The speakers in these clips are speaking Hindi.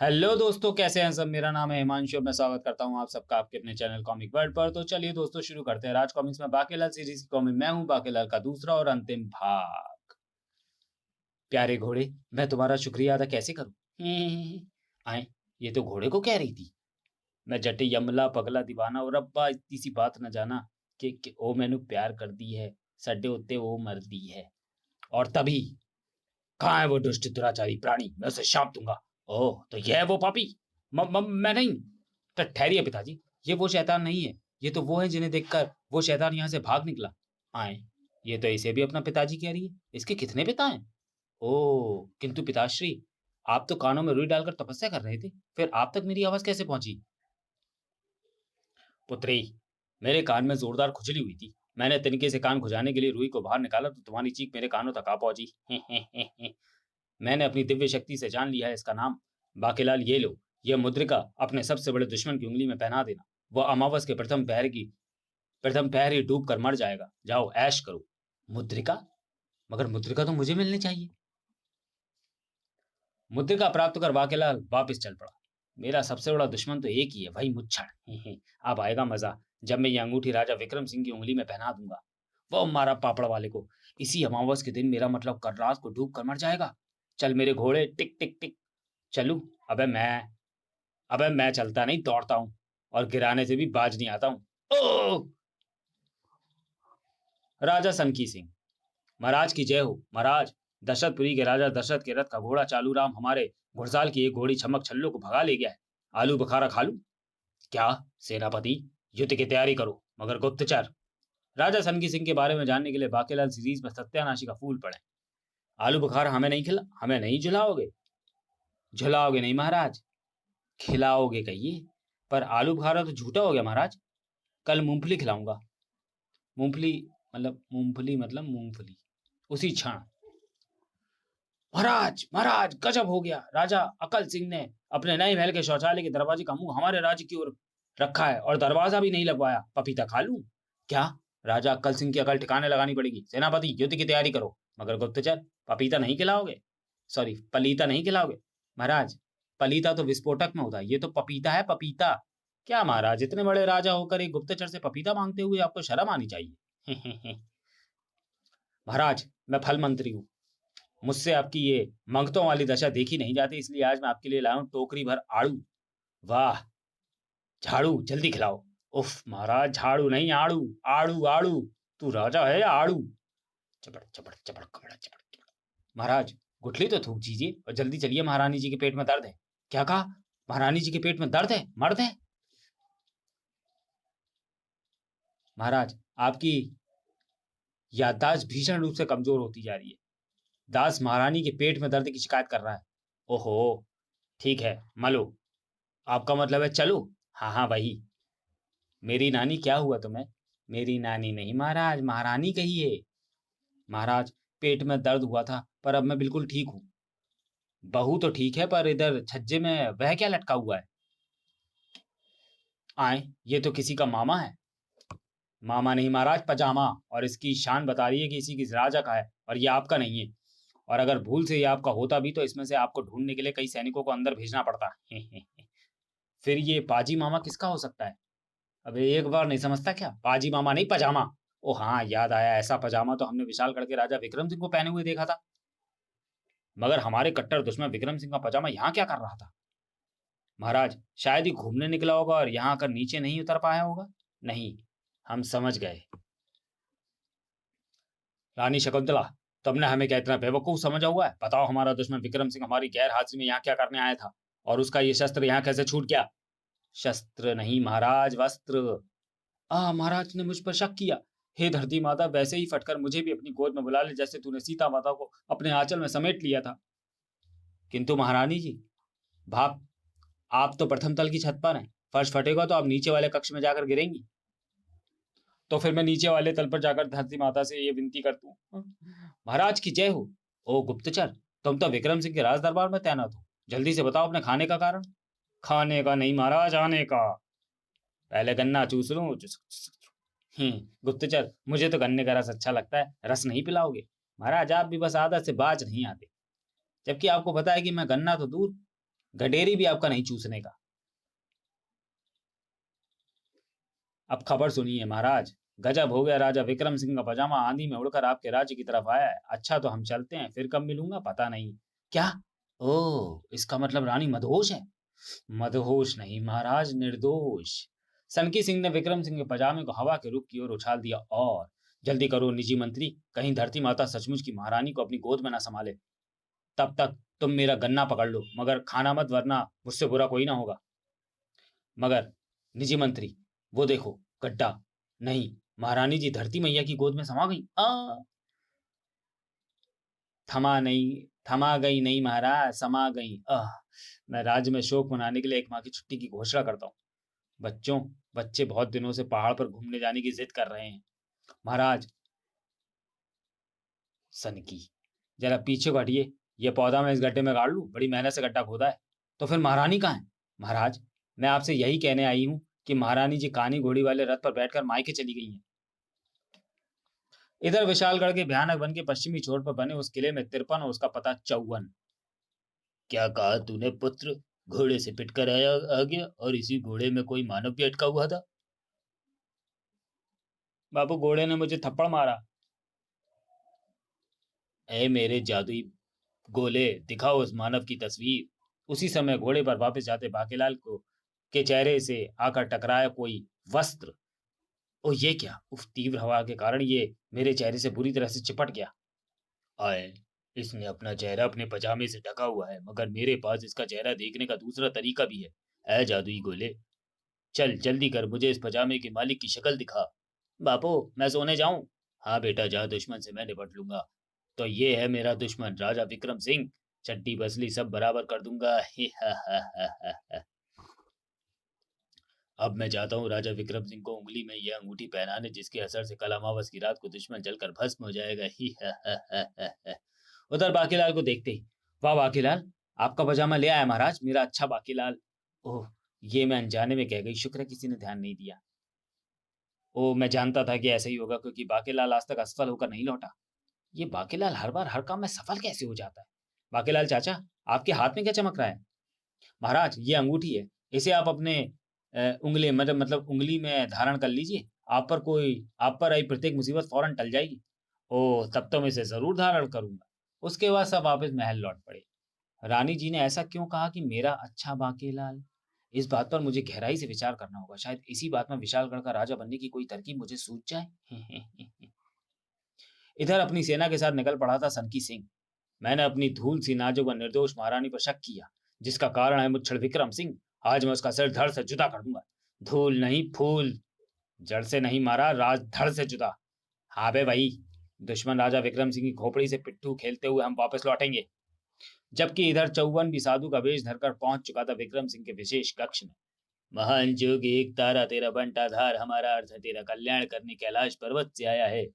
हेलो दोस्तों, कैसे हैं सब। मेरा नाम है हिमांशु। मैं स्वागत करता हूं आप सबका आपके अपने चैनल कॉमिक वर्ल्ड पर। तो चलिए दोस्तों, शुरू करते हैं राज कॉमिक्स में बाकेलाल सीरीज की कॉमिक। मैं हूं बाकेलाल का दूसरा और अंतिम भाग। प्यारे घोड़े, मैं तुम्हारा शुक्रिया अदा कैसे करूं? आए, ये तो घोड़े को कह रही थी। मैं जटे यमला पगला दीवाना और रब्बा इतनी सी बात न जाना कि ओ मैनू प्यार कर दी है, सड्डे उत्ते वो मर दी है। और तभी कहाँ है वो दुष्ट दुराचारी प्राणी, मैं उसे शाप दूंगा। ओह, तो यह है वो पापी। मैं नहीं। तो ठहरिए पिताजी, ये वो शैतान नहीं है। ये तो वो है जिन्हें देखकर वो शैतान यहाँ से भाग निकला। आए, ये तो इसे भी अपना पिताजी कह रही है। इसके कितने पिता हैं? ओह, किंतु पिताश्री, आप तो कानों में रुई डालकर तपस्या कर रहे थे, फिर आप तक मेरी आवाज कैसे पहुंची? पुत्री, मेरे कान में जोरदार खुजली हुई थी। मैंने तिनके से कान खुजाने के लिए रुई को बाहर निकाला तो तुम्हारी चीख मेरे कानों तक आ पहुंची। मैंने अपनी दिव्य शक्ति से जान लिया है इसका नाम। बाकीलाल, ये लो, यह मुद्रिका अपने सबसे बड़े दुश्मन की उंगली में पहना देना। वह अमावस के प्रथम पहर ही डूब कर मर जाएगा। जाओ ऐश करो। मुद्रिका? मगर मुद्रिका तो मुझे मिलनी चाहिए। मुद्रिका प्राप्त कर बाकीलाल वापस चल पड़ा। मेरा सबसे बड़ा दुश्मन तो एक ही है, वही मुच्छड़। अब आएगा मजा, जब मैं ये अंगूठी राजा विक्रम सिंह की उंगली में पहना दूंगा। वो मारा पापड़ वाले को। इसी अमावस के दिन मेरा मतलब कल रात को डूब कर मर जाएगा। चल मेरे घोड़े, टिक टिक टिक। चलूं? अबे मैं चलता नहीं, दौड़ता हूं। और गिराने से भी बाज नहीं आता हूं। ओह! राजा सनकी सिंह। महाराज की जय हो महाराज। दशरथपुरी के राजा दशरथ के रथ का घोड़ा चालू राम हमारे घुड़साल की एक घोड़ी छमक छल्लो को भगा ले गया है। आलू बुखारा खा लूं? क्या? सेनापति, युद्ध की तैयारी करो, मगर गुप्तचर। राजा सनकी सिंह के बारे में जानने के लिए बाकीलाल सीरीज में सत्यानाशी का फूल पड़े। आलू बुखारा हमें नहीं झुलाओगे? झुलाओगे नहीं महाराज, खिलाओगे कहिए। पर आलू बुखारा तो झूठा हो गया महाराज। कल मूंगफली खिलाऊंगा। मूंगफली मतलब मूंगफली, उसी क्षण। महाराज महाराज, गजब हो गया। राजा अकल सिंह ने अपने नए महल के शौचालय के दरवाजे का मुंह हमारे राज्य की ओर रखा है और दरवाजा भी नहीं लगवाया। पपीता खा लूं? क्या? राजा अक्कल सिंह की अकल ठिकाने लगानी पड़ेगी। सेनापति, युद्ध की तैयारी करो, मगर गुप्तचर, पपीता नहीं खिलाओगे? सॉरी, पलीता नहीं खिलाओगे? महाराज, पलीता तो विस्फोटक में होता है, ये तो पपीता है, पपीता। क्या महाराज, इतने बड़े राजा होकर एक गुप्तचर से पपीता मांगते हुए आपको शर्म आनी चाहिए। महाराज, मैं फल मंत्री हूँ। मुझसे आपकी ये मंगतों वाली दशा देखी नहीं जाती, इसलिए आज मैं आपके लिए लाया हूं टोकरी भर आड़ू। वाह! झाड़ू जल्दी खिलाओ। उफ महाराज, झाड़ू नहीं, आड़ू। आड़ू आड़ू। तू राजा है या आड़ू? चपड़ चपड़ चपड़ कपड़ा चपड़ चपड़। महाराज, गुठली तो थूक दीजिए और जल्दी चलिए, महारानी जी के पेट में दर्द है। क्या कहा? महारानी जी के पेट में दर्द है? मर्द है? महाराज, आपकी याददाश्त भीषण रूप से कमजोर होती जा रही है। दास महारानी के पेट में दर्द की शिकायत कर रहा है। ओहो, ठीक है, मलो। आपका मतलब है चलो? हाँ हाँ, वही। मेरी नानी क्या हुआ तुम्हें? मेरी नानी नहीं महाराज, महारानी कहिए। महाराज, पेट में दर्द हुआ था, पर अब मैं बिल्कुल ठीक हूँ। बहू तो ठीक है, पर इधर छज्जे में वह क्या लटका हुआ है? आए, ये तो किसी का मामा है। मामा नहीं महाराज, पजामा। और इसकी शान बता रही है कि इसी की राजा का है और ये आपका नहीं है। और अगर भूल से ये आपका होता भी तो इसमें से आपको ढूंढने के लिए कई सैनिकों को अंदर भेजना पड़ता। फिर ये पाजी मामा किसका हो सकता है? अबे एक बार नहीं समझता क्या? पाजी मामा नहीं, पजामा। ओ हाँ, याद आया, ऐसा पजामा तो हमने विशालगढ़ के राजा विक्रम सिंह को पहने हुए देखा था। मगर हमारे कट्टर दुश्मन विक्रम सिंह का पजामा यहाँ क्या कर रहा था? महाराज, शायद ही घूमने निकला होगा और यहाँ आकर नीचे नहीं उतर पाया होगा। नहीं, हम समझ गए। रानी शकुंतला, तुमने हमें क्या इतना बेवकूफ समझा हुआ है? बताओ, हमारा दुश्मन विक्रम सिंह हमारी गैर हाजिरी में यहाँ क्या करने आया था? और उसका ये शस्त्र यहाँ कैसे छूट गया? शस्त्र नहीं महाराज, वस्त्र। महाराज ने मुझ पर शक किया। हे धरती माता, वैसे ही फटकर मुझे भी अपनी गोद में बुला ले, जैसे तूने सीता माता को अपने आंचल में समेट लिया था। किंतु महारानी जी, भाप आप तो प्रथम तल की छत पर हैं। फर्श फटेगा तो आप नीचे वाले कक्ष में जाकर गिरेंगी। तो फिर मैं नीचे वाले तल पर जाकर धरती माता से ये विनती कर दूं, महाराज की जय हो। ओ गुप्तचर, तुम तो विक्रम सिंह के राज दरबार में तैनात हो। जल्दी से बताओ अपने खाने का कारण। खाने का नहीं महाराज, आने का। पहले गन्ना चूस लूं। गुप्तचर, मुझे तो गन्ने का रस अच्छा लगता है, रस नहीं पिलाओगे? महाराज, आप भी बस आदत से बाज नहीं आते। जबकि आपको पता है कि मैं गन्ना तो दूर, गडेरी भी आपका नहीं चूसने का। अब खबर सुनिए महाराज, गजब हो गया, राजा विक्रम सिंह का पजामा आंधी में उड़कर आपके राज्य की तरफ आया है। अच्छा तो हम चलते हैं, फिर कब मिलूंगा पता नहीं। क्या? ओह, इसका मतलब रानी मदहोश है? मदहोश नहीं महाराज, निर्दोष। सनकी सिंह ने विक्रम सिंह के पजामे को हवा के रुख की ओर उछाल दिया और जल्दी करो निजी मंत्री, कहीं धरती माता सचमुच की महारानी को अपनी गोद में ना संभाले। तब तक तुम मेरा गन्ना पकड़ लो, मगर खाना मत, वरना मुझसे बुरा कोई ना होगा। मगर निजी मंत्री, वो देखो गड्ढा। नहीं, महारानी जी धरती मैया की गोद में समा गई। थमा नहीं, थमा गई नहीं महाराज, समा गई। मैं राज्य में शोक मनाने के लिए 1 माह की छुट्टी की घोषणा करता हूँ। बच्चों, बच्चे बहुत दिनों से पहाड़ पर घूमने जाने की जिद कर रहे हैं। महाराज, सन की, जरा पीछे को हटिए। ये पौधा मैं इस गड्ढे में गाड़ लूं? बड़ी मेहनत से गड्ढा खोदा है। तो फिर महारानी कहाँ है? महाराज, मैं आपसे यही कहने आई हूँ कि महारानी जी कानी घोड़ी वाले रथ पर बैठकर मायके चली गई हैं। इधर विशालगढ़ के भयानक वन के पश्चिमी छोर पर बने उस किले में 53 और उसका पता 54। क्या कहा तूने पुत्र? घोड़े से पिटकर आया आ गया, और इसी घोड़े में कोई मानव भी अटका हुआ था? बाबू, घोड़े ने मुझे थप्पड़ मारा। ए मेरे जादुई गोले, दिखाओ उस मानव की तस्वीर। उसी समय घोड़े पर वापस जाते बाकीलाल को के चेहरे से आकर टकराया कोई वस्त्र। ओ ये क्या! उफ, तीव्र हवा के कारण ये मेरे चेहरे से बुरी तरह से चिपट गया। आए, इसने अपना चेहरा अपने पजामे से ढका हुआ है, मगर मेरे पास इसका चेहरा देखने का दूसरा तरीका भी है। ऐ जादुई गोले, चल जल्दी कर, मुझे इस पजामे के मालिक की शक्ल दिखा। बापू, मैं सोने जाऊं? हाँ बेटा जा, दुश्मन से मैं निपट लूंगा। तो ये है मेरा दुश्मन राजा विक्रम सिंह, चड्डी बसली सब बराबर कर दूंगा। ही हा हा हा हा हा। अब मैं जाता हूँ राजा विक्रम सिंह को उंगली में यह अंगूठी पहनाने, जिसके असर से कल अमावस की रात को दुश्मन जलकर भस्म हो जाएगा। ही हा हा हा हा हा। उधर बाकीलाल को देखते ही, वाह बाकीलाल, आपका पजामा ले आया महाराज, मेरा अच्छा बाकीलाल। ओह, ये मैं अनजाने में कह गई, शुक्र है किसी ने ध्यान नहीं दिया। ओ, मैं जानता था कि ऐसा ही होगा, क्योंकि बाकीलाल आज तक असफल होकर नहीं लौटा। ये बाकीलाल हर बार हर काम में सफल कैसे हो जाता है? बाकीलाल चाचा, आपके हाथ में क्या चमक रहा है? महाराज, ये अंगूठी है, इसे आप अपने उंगली मतलब उंगली में धारण कर लीजिए। आप पर आई प्रत्येक मुसीबत फौरन टल जाएगी। ओह, तब तो मैं इसे जरूर धारण करूंगा। उसके बाद सब वापस महल लौट पड़े। रानी जी ने ऐसा क्यों कहा कि मेरा अच्छा बाकीलाल? इस बात पर मुझे गहराई से विचार करना होगा। शायद इसी बात में विशालगढ़ का राजा बनने की कोई तरकीब मुझे सूझ जाए। इधर अपनी सेना के साथ निकल पड़ा था सनकी सिंह। मैंने अपनी धूल सी नाजुक व निर्दोष महारानी पर शक किया, जिसका कारण है मुच्छड़ विक्रम सिंह। आज मैं उसका सिर धड़ से जुदा कर दूंगा। धूल नहीं फूल, जड़ से नहीं मारा, राज धड़ से जुदा। हाँ बे भाई, दुश्मन राजा विक्रम सिंह की खोपड़ी से पिट्ठू खेलते हुए हम वापस लौटेंगे। जबकि इधर चौवन भी साधु का वेश धरकर पहुंच चुका था विक्रम सिंह के विशेष कक्ष में। महान जोगी, एक तारा तेरा बंटाधार, हमारा अर्थ है तेरा कल्याण करने कैलाश पर्वत से आया है।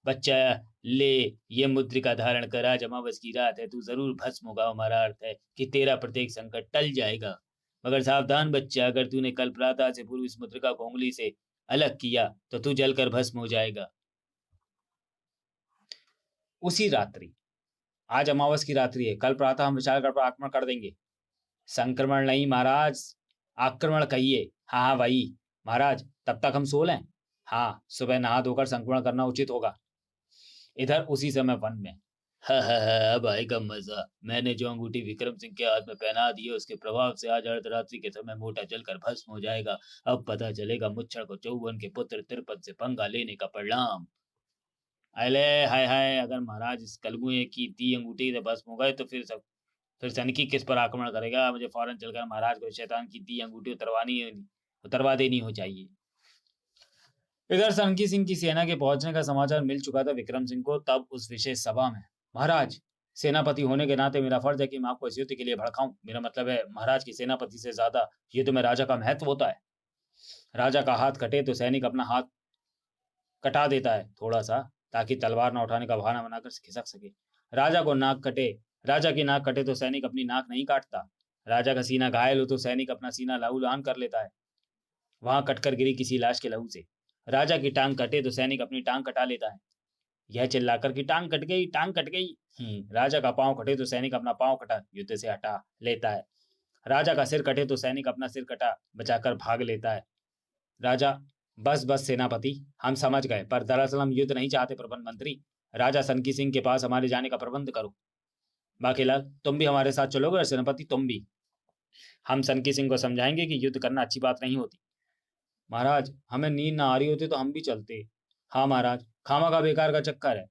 बच्चा, ले, ये मुद्रिका धारण कर, आज अमावस की रात है, तू जरूर भस्म होगा। हमारा अर्थ है कि तेरा प्रत्येक संकट टल जाएगा। मगर सावधान बच्चा, अगर तूने कल प्रातः से पूर्व इस मुद्रिका को उंगली से अलग किया तो तू जलकर भस्म हो जाएगा। उसी रात्रि, आज अमावस की रात्रि है, कल प्रातः हम विशालगढ़ पर आक्रमण कर देंगे। संक्रमण नहीं महाराज, आक्रमण कहिए। हाँ हाँ भाई महाराज, तब तक हम सो लें। हाँ, सुबह नहा धोकर संक्रमण करना उचित होगा। इधर उसी समय वन में, अब आएगा मजा। मैंने जो अंगूठी विक्रम सिंह के हाथ में पहना दी है, उसके प्रभाव से आज अर्धरात्रि के समय मोटा जलकर भस्म हो जाएगा। अब पता चलेगा मुच्छड़ को चौवन के पुत्र तिरपत से पंगा लेने का परिणाम। अले हाय हाय, अगर महाराज इस कलमुए की दी अंगूठी से भस्म हो गए तो फिर सनकी किस पर आक्रमण करेगा? मुझे फौरन चलकर महाराज को शैतान की दी अंगूठी उतरवा देनी हो चाहिए। इधर सनकी सिंह की सेना के पहुंचने का समाचार मिल चुका था विक्रम सिंह को। तब उस विशेष सभा में, महाराज, सेनापति होने के नाते मेरा फर्ज है कि मैं आपको इस युद्ध के लिए भड़काऊं। मेरा मतलब है, महाराज की सेनापति से ज्यादा युद्ध में राजा का महत्व होता है। राजा का हाथ कटे तो सैनिक अपना हाथ कटा देता है थोड़ा सा, ताकि तलवार न उठाने का बहाना बनाकर खिसक सके। राजा को नाक कटे राजा की नाक कटे तो सैनिक अपनी नाक नहीं काटता। राजा का सीना घायल हो तो सैनिक अपना सीना लहूलुहान कर लेता है, वहां कटकर गिरी किसी लाश के लहू से। राजा की टांग कटे तो सैनिक अपनी टांग कटा लेता है, यह चिल्लाकर कि टांग कट गई, टांग कट गई। राजा का पांव कटे तो सैनिक अपना पांव कटा युद्ध से हटा लेता है। राजा का सिर कटे तो सैनिक अपना सिर कटा बचाकर भाग लेता है। राजा, बस बस सेनापति, हम समझ गए, पर दरअसल हम युद्ध नहीं चाहते प्रबंध मंत्री। राजा सनकी सिंह के पास हमारे जाने का प्रबंध करो। बाकीलाल, तुम भी हमारे साथ चलोगे? और सेनापति तुम भी। हम सनकी सिंह को समझाएंगे कि युद्ध करना अच्छी बात नहीं होती। महाराज, हमें नींद ना आ रही होती तो हम भी चलते। हाँ महाराज, खामा का बेकार का चक्कर है।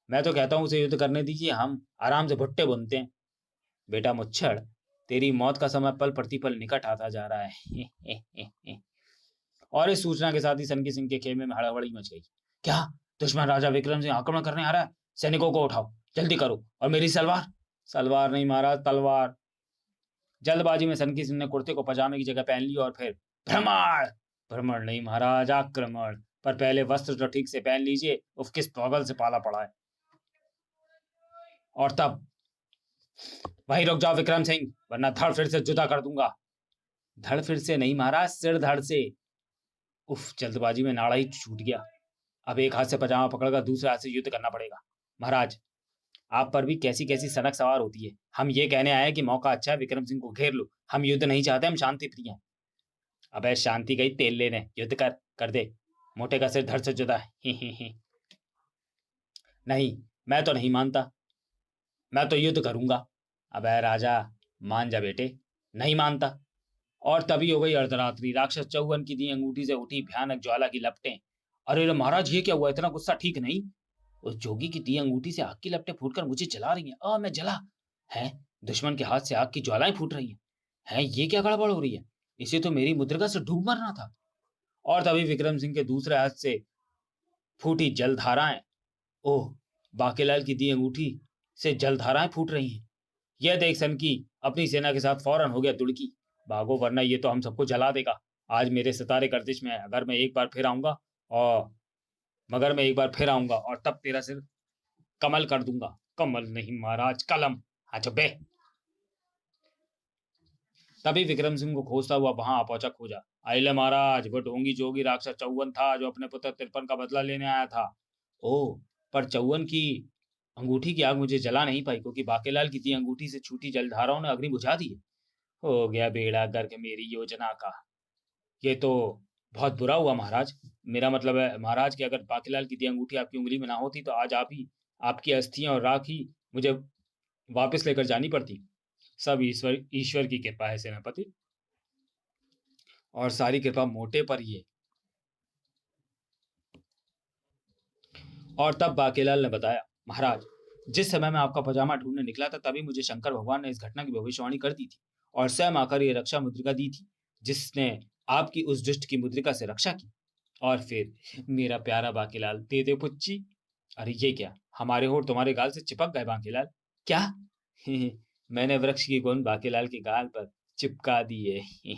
मैं तो कहता हूँ उसे युद्ध करने दीजिए, हम आराम से भुट्टे बुनते हैं। बेटा मुच्छड़, तेरी मौत का समय पल प्रतिपल निकट आता जा रहा है। और इस सूचना के साथ ही सनकी सिंह के खेमे में हड़बड़ी मच गई। क्या? दुश्मन राजा विक्रम सिंह आक्रमण करने आ रहा है? सैनिकों को उठाओ, जल्दी करो। और मेरी सलवार? सलवार नहीं महाराज, तलवार। जल्दबाजी में सनकी सिंह ने कुर्ते को पजामे की जगह पहन लिया और फिर भ्रमण। भ्रमण नहीं महाराज, आक्रमण। पर पहले वस्त्र तो ठीक से पहन लीजिए, उफ किस पागल से पाला पड़ा है। और तब वहीं रुक जाओ विक्रम सिंह, वरना धड़ फिर से जुदा कर दूंगा। धड़ फिर से नहीं महाराज, सिर धड़ से। उफ, जल्दबाजी में नाड़ा ही छूट गया। अब एक हाथ से पजामा पकड़कर दूसरे हाथ से युद्ध करना पड़ेगा। महाराज, आप पर भी कैसी कैसी सनक सवार होती है। हम ये कहने आए कि मौका अच्छा है, विक्रम सिंह को घेर लो। हम युद्ध नहीं चाहते, हम शांति प्रिय हैं। अबे शांति गई तेल लेने, युद्ध कर दे। मोटे का सिर धड़ से जुदा है। ही। नहीं, मैं तो नहीं मानता, मैं तो युद्ध करूंगा। अबे राजा, मान जा बेटे। नहीं मानता। और तभी हो गई अर्धरात्रि। राक्षस चौवन की दी अंगूठी से उठी भयानक ज्वाला की लपटें। अरे महाराज, ये क्या हुआ? इतना गुस्सा ठीक नहीं। उस जोगी की दी अंगूठी से आग की लपटें फूटकर मुझे जला रही हैं। मैं जला है। दुश्मन के हाथ से आग की ज्वालाएं फूट रही हैं। ये क्या गड़बड़ हो रही है? इसे तो मेरी मुद्रिका से डूब मरना था। और तभी विक्रम सिंह के दूसरे हाथ से फूटी जलधाराएं। ओह, बाकीलाल की दी अंगूठी से जलधाराएं फूट रही हैं। यह देख सनकी अपनी सेना के साथ फौरन हो गया दुड़की। भागो, वरना ये तो हम सबको जला देगा। आज मेरे सितारे गर्दिश में है। अगर मैं एक बार फिर आऊंगा और मगर मैं एक बार फिर आऊंगा और तब तेरा सिर कमल कर दूंगा। कमल नहीं महाराज, कलम। हाँ चुपे। तभी विक्रम सिंह को खोजता हुआ वहां आ पहुंचा खोजा। आइले महाराज, वो ढोंगी जोगी राक्षस चौवन था जो अपने पुत्र तिरपन का बदला लेने आया था। ओह, पर चौवन की अंगूठी की आग मुझे जला नहीं पाई, क्योंकि बाकेलाल की दी अंगूठी से छूटी जलधाराओं ने अग्नि बुझा दी। हो गया बेड़ा गर्क मेरी योजना का। ये तो बहुत बुरा हुआ महाराज। मेरा मतलब है महाराज कि अगर बाकीलाल की दी अंगूठी आपकी उंगली में ना होती तो आज आप ही, आपकी अस्थियां और राख ही मुझे वापस लेकर जानी पड़ती। सब ईश्वर ईश्वर की कृपा है सेनापति, और सारी कृपा मोटे पर ही है। और तब बाकीलाल ने बताया, महाराज, जिस समय मैं आपका पजामा ढूंढने निकला था तभी मुझे शंकर भगवान ने इस घटना की भविष्यवाणी कर दी थी और स्वयं आकर ये रक्षा मुद्रिका दी थी जिसने आपकी उस दुष्ट की मुद्रिका से रक्षा की। और फिर मेरा प्यारा बाकीलाल, दे दे पुच्ची। अरे ये क्या, हमारे होठ तुम्हारे गाल से चिपक गए बाकीलाल। क्या? मैंने वृक्ष की गोंद बाकीलाल के गाल पर चिपका दी है।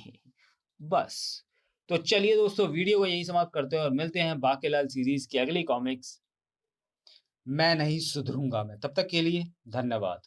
बस। तो चलिए दोस्तों, वीडियो को यही समाप्त करते हैं और मिलते हैं बाकीलाल सीरीज की अगली कॉमिक्स मैं नहीं सुधरूंगा में। तब तक के लिए धन्यवाद।